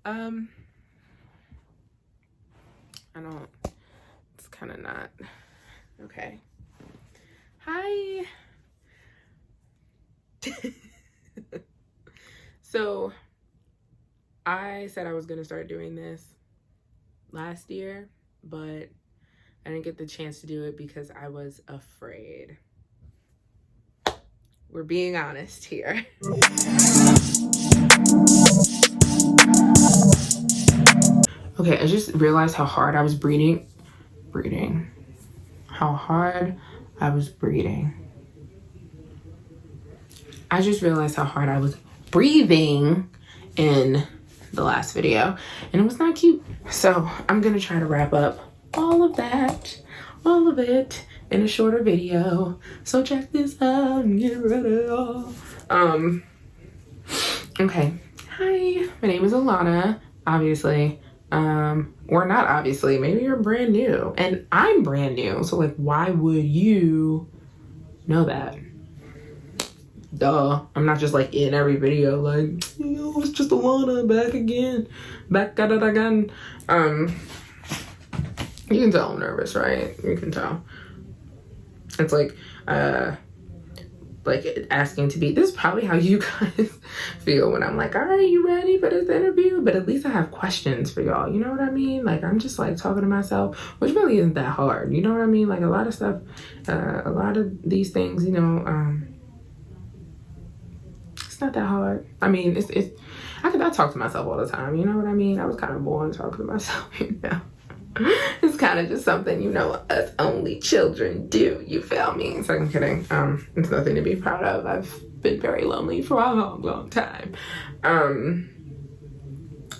I don't, it's kind of not, okay. Hi. So I said I was going to start doing this last year, but I didn't get the chance to do it because I was afraid. We're being honest here. Okay, I just realized how hard I was breathing. How hard I was breathing. I just realized how hard I was breathing in the last video, and it was not cute. So I'm gonna try to wrap up all of of it in a shorter video. So check this out and get ready. Okay. Hi, my name is Alanna, obviously. Or not obviously, maybe you're brand new. And I'm brand new, so like why would you know that? Duh. I'm not just like in every video like, it's just Alanna back again. Back at it again. You can tell I'm nervous, right? You can tell. It's like asking to be, this is probably how you guys feel when I'm like, all right, you ready for this interview? But at least I have questions for y'all, you know what I mean? Like I'm just like talking to myself, which really isn't that hard, you know what I mean? Like a lot of stuff, a lot of these things, you know, it's not that hard. I mean, I talk to myself all the time, you know what I mean? I was kind of born talking to myself, you know? It's kind of just something, you know, us only children do, you feel me? So I'm kidding. It's nothing to be proud of. I've been very lonely for a long time.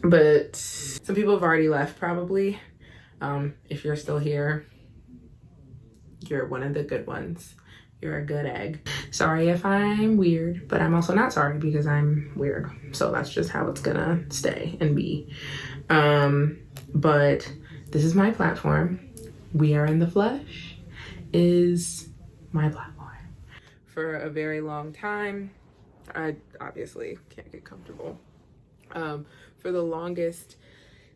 But some people have already left probably. If you're still here, you're one of the good ones. You're a good egg. Sorry if I'm weird, but I'm also not sorry because I'm weird. So that's just how it's gonna stay and be. But this is my platform. We Are in the Flesh is my platform. For a very long time, I obviously can't get comfortable. For the longest,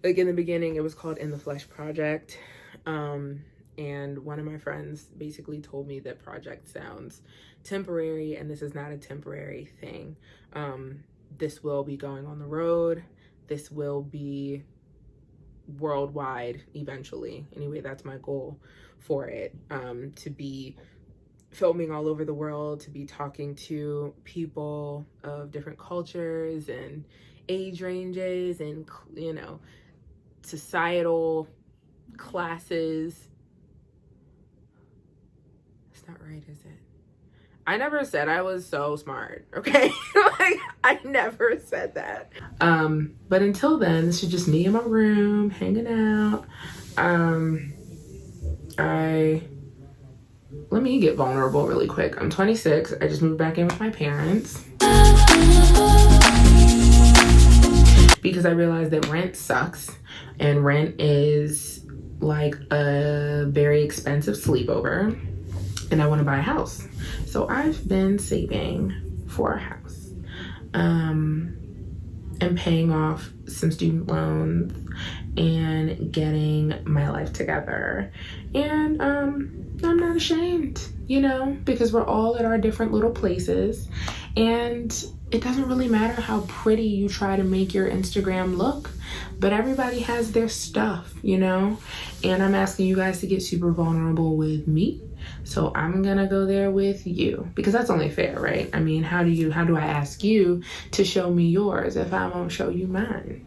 like in the beginning, it was called In the Flesh Project. And one of my friends basically told me that project sounds temporary, and this is not a temporary thing. This will be going on the road. This will be worldwide eventually. Anyway, that's my goal for it, to be filming all over the world, to be talking to people of different cultures and age ranges and, you know, societal classes. It's not right, is it? I never said I was so smart, okay? Like, I never said that. But until then, this is just me in my room, hanging out. Let me get vulnerable really quick. I'm 26. I just moved back in with my parents because I realized that rent sucks, and rent is like a very expensive sleepover, and I want to buy a house. So I've been saving for a house, and paying off some student loans and getting my life together. And I'm not ashamed, you know, because we're all at our different little places, and it doesn't really matter how pretty you try to make your Instagram look, but everybody has their stuff, you know? And I'm asking you guys to get super vulnerable with me. So I'm gonna go there with you because that's only fair, right? I mean, how do I ask you to show me yours if I won't show you mine?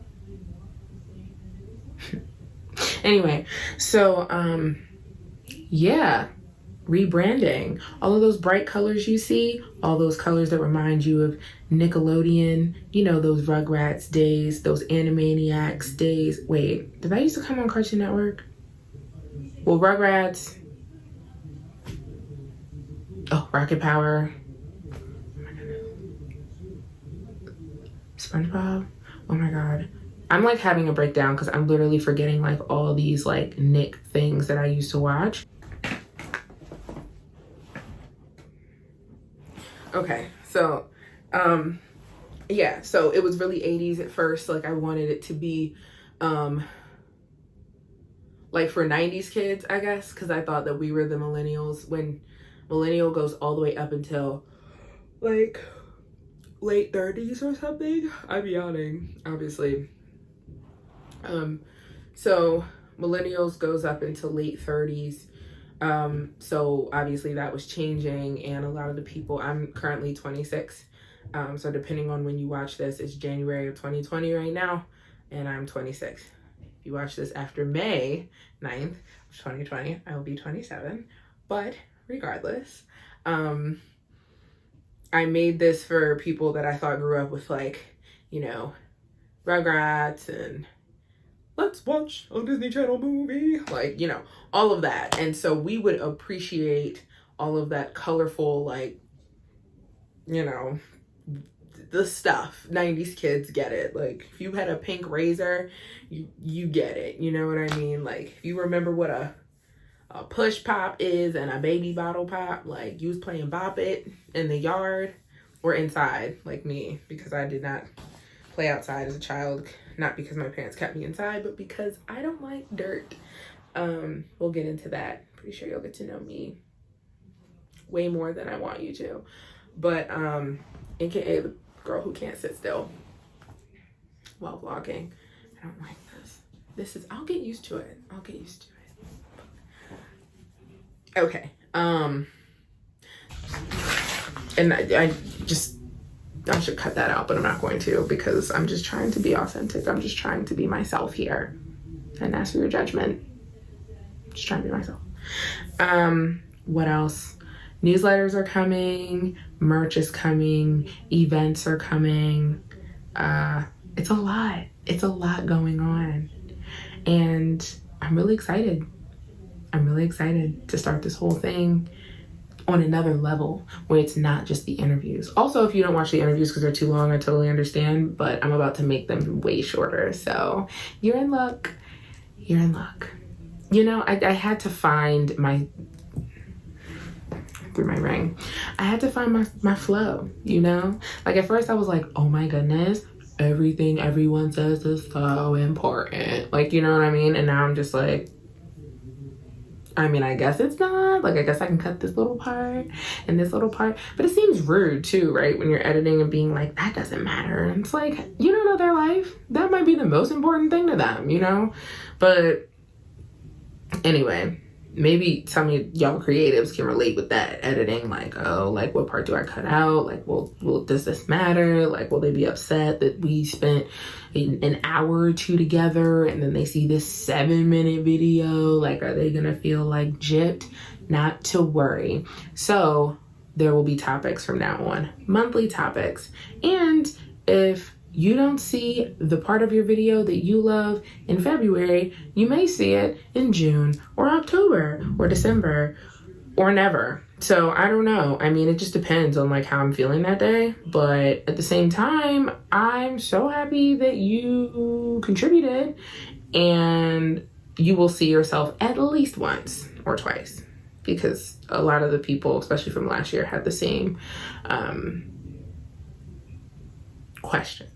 Anyway, so yeah, rebranding. All of those bright colors you see, all those colors that remind you of Nickelodeon, you know, those Rugrats days, those Animaniacs days. Wait, did that used to come on Cartoon Network? Well, Rugrats. Oh, Rocket Power. Oh my goodness. SpongeBob. Oh my God. I'm like having a breakdown because I'm literally forgetting like all these like Nick things that I used to watch. Okay, so yeah, so it was really 80s at first. Like I wanted it to be like for 90s kids, I guess, because I thought that we were the millennials. When millennial goes all the way up until like late 30s or something. I'm yawning, obviously. So millennials goes up into late 30s. So obviously that was changing, and a lot of the people, I'm currently 26. So depending on when you watch this, it's January of 2020 right now, and I'm 26. If you watch this after May 9th of 2020, I will be 27. But regardless, I made this for people that I thought grew up with, like, you know, Rugrats and let's watch a Disney Channel movie, like, you know, all of that. And so we would appreciate all of that colorful, like, you know, the stuff. 90s kids get it. Like, if you had a pink razor, you get it. You know what I mean? Like, if you remember what a push pop is and a baby bottle pop, like, you was playing Bop It in the yard or inside, like me, because I did not play outside as a child. Not because my parents kept me inside, but because I don't like dirt. We'll get into that. Pretty sure you'll get to know me way more than I want you to. But aka the girl who can't sit still while vlogging. I don't like this. I'll get used to it. Okay. And I should cut that out, but I'm not going to, because I'm just trying to be authentic. I'm just trying to be myself here, and ask for your judgment. Just trying to be myself. What else? Newsletters are coming, merch is coming, events are coming. It's a lot going on, and I'm really excited to start this whole thing on another level, where it's not just the interviews. Also, if you don't watch the interviews because they're too long, I totally understand, but I'm about to make them way shorter, so you're in luck. You know, I had to find my flow, you know? Like, at first I was like, oh my goodness, everything everyone says is so important. Like, you know what I mean? And now I'm just like, I mean, I guess it's not. Like, I guess I can cut this little part and this little part. But it seems rude too, right? When you're editing and being like, that doesn't matter. And it's like, you don't know their life. That might be the most important thing to them, you know? But anyway, maybe some of y'all creatives can relate with that editing. Like, oh, like, what part do I cut out? Like, well, does this matter? Like, will they be upset that we spent an hour or two together and then they see this 7-minute video? Like, are they gonna feel like gypped? Not to worry. So there will be topics from now on, monthly topics. And if you don't see the part of your video that you love in February, you may see it in June or October or December or never. So I don't know. I mean, it just depends on like how I'm feeling that day. But at the same time, I'm so happy that you contributed, and you will see yourself at least once or twice, because a lot of the people, especially from last year, had the same questions.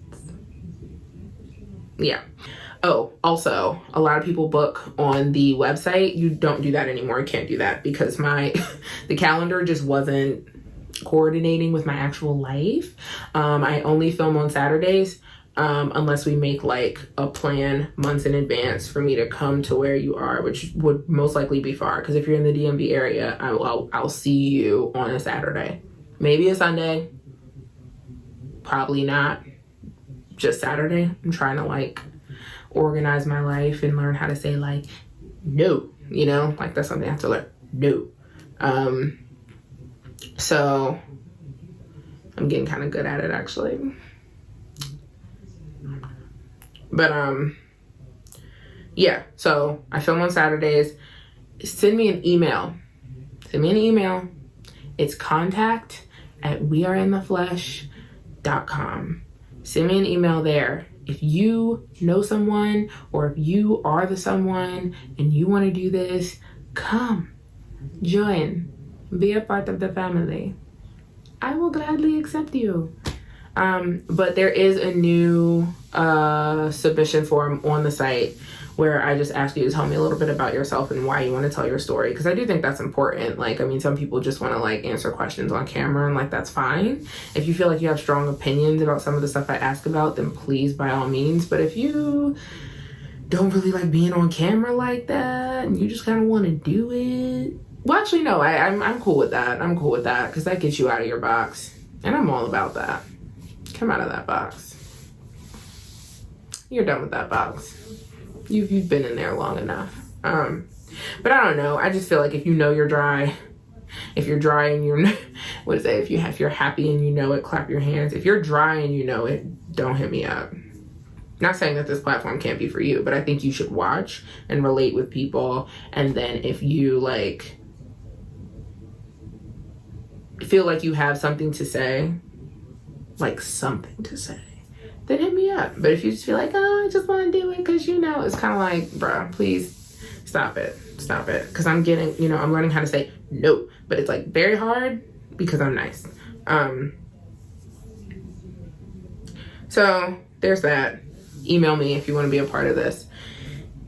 Yeah. Oh, also, a lot of people book on the website. You don't do that anymore. You can't do that because the calendar just wasn't coordinating with my actual life. I only film on Saturdays, unless we make like a plan months in advance for me to come to where you are, which would most likely be far. Because if you're in the DMV area, I'll see you on a Saturday, maybe a Sunday, probably not. Just Saturday. I'm trying to like organize my life and learn how to say like no, you know, like that's something I have to learn. No. So I'm getting kind of good at it actually. But yeah, so I film on Saturdays. Send me an email. It's contact@weareintheflesh.com. Send me an email there. If you know someone, or if you are the someone and you want to do this, come, join, be a part of the family. I will gladly accept you. But there is a new submission form on the site where I just ask you to tell me a little bit about yourself and why you want to tell your story, because I do think that's important. Like, I mean, some people just want to like answer questions on camera, and like that's fine. If you feel like you have strong opinions about some of the stuff I ask about, then please, by all means. But if you don't really like being on camera like that and you just kind of want to do it, well, actually no, I'm cool with that. I'm cool with that, because that gets you out of your box, and I'm all about that. Come out of that box. You're done with that box. You've been in there long enough. But I don't know. I just feel like if you know you're dry, if you're dry and you're, what is it? If you're happy and you know it, clap your hands. If you're dry and you know it, don't hit me up. Not saying that this platform can't be for you, but I think you should watch and relate with people. And then if you like feel like you have something to say, like something to say, then hit me up. But if you just feel like, oh, I just want to do it because you know, it's kind of like, bruh, please stop it. Stop it. Because I'm getting, you know, I'm learning how to say no. But it's like very hard because I'm nice. So there's that. Email me if you want to be a part of this. And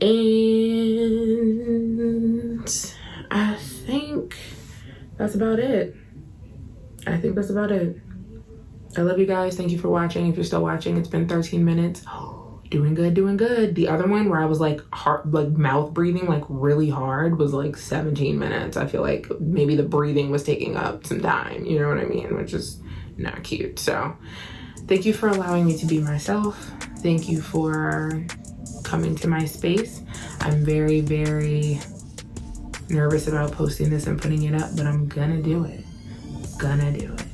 I think that's about it. I think that's about it. I love you guys. Thank you for watching. If you're still watching, it's been 13 minutes. Oh, doing good, doing good. The other one where I was like hard, like mouth breathing like really hard was like 17 minutes. I feel like maybe the breathing was taking up some time, you know what I mean? Which is not cute. So thank you for allowing me to be myself. Thank you for coming to my space. I'm very, very nervous about posting this and putting it up, but I'm gonna do it. Gonna do it.